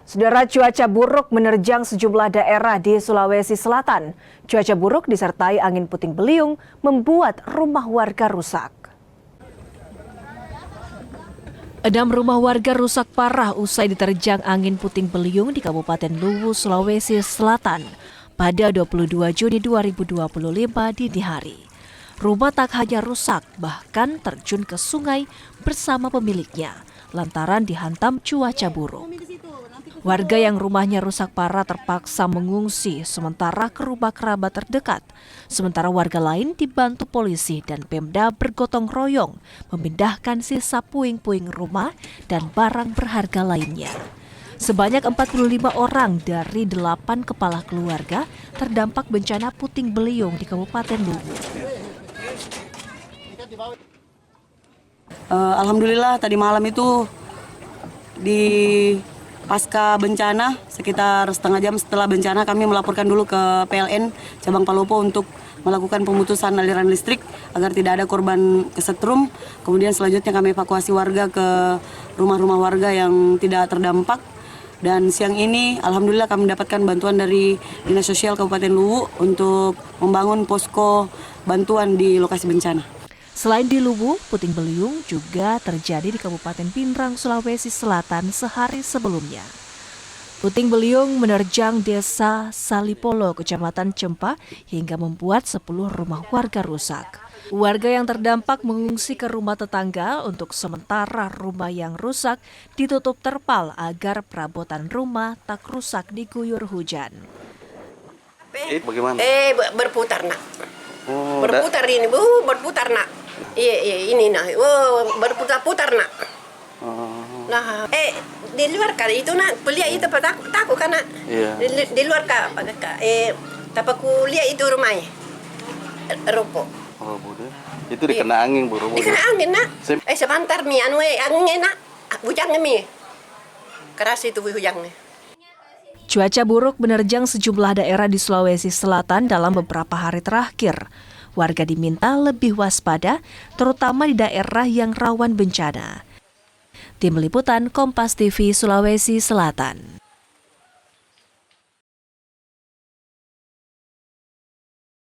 Saudara, cuaca buruk menerjang sejumlah daerah di Sulawesi Selatan. Cuaca buruk disertai angin puting beliung membuat rumah warga rusak. 6 rumah warga rusak parah usai diterjang angin puting beliung di Kabupaten Luwu, Sulawesi Selatan pada 22 Juni 2025 dini hari. Rumah tak hanya rusak, bahkan terjun ke sungai bersama pemiliknya lantaran dihantam cuaca buruk. Warga yang rumahnya rusak parah terpaksa mengungsi sementara ke rumah kerabat terdekat. Sementara warga lain dibantu polisi dan Pemda bergotong royong memindahkan sisa puing-puing rumah dan barang berharga lainnya. Sebanyak 45 orang dari 8 kepala keluarga terdampak bencana puting beliung di Kabupaten Luwu. Alhamdulillah tadi malam itu di pasca bencana sekitar setengah jam setelah bencana kami melaporkan dulu ke PLN Cabang Palopo untuk melakukan pemutusan aliran listrik agar tidak ada korban kesetrum. Kemudian selanjutnya kami evakuasi warga ke rumah-rumah warga yang tidak terdampak. Dan siang ini alhamdulillah kami mendapatkan bantuan dari Dinas Sosial Kabupaten Luwu untuk membangun posko bantuan di lokasi bencana. Selain di Luwu, puting beliung juga terjadi di Kabupaten Pindrang, Sulawesi Selatan sehari sebelumnya. Puting beliung menerjang desa Salipolo, Kecamatan Cempa, hingga membuat 10 rumah warga rusak. Warga yang terdampak mengungsi ke rumah tetangga untuk sementara rumah yang rusak ditutup terpal agar perabotan rumah tak rusak diguyur hujan. Bagaimana? Berputar nak. Oh, Berputar ini, berputar nak. Iya ini nah. Berputar-putar nak. Oh. Nah, di luar kan itu nak kuliah itu takut kan nak. Iya. Di luar kan tapi kuliah itu rumahnya. Rupo. Oh, boleh. Itu dikena angin, Bu. Dikena angin nak. Sebentar mi angin nak. Hujan mi. Keras itu hujannya. Cuaca buruk menerjang sejumlah daerah di Sulawesi Selatan dalam beberapa hari terakhir. Warga diminta lebih waspada, terutama di daerah yang rawan bencana. Tim Liputan Kompas TV Sulawesi Selatan.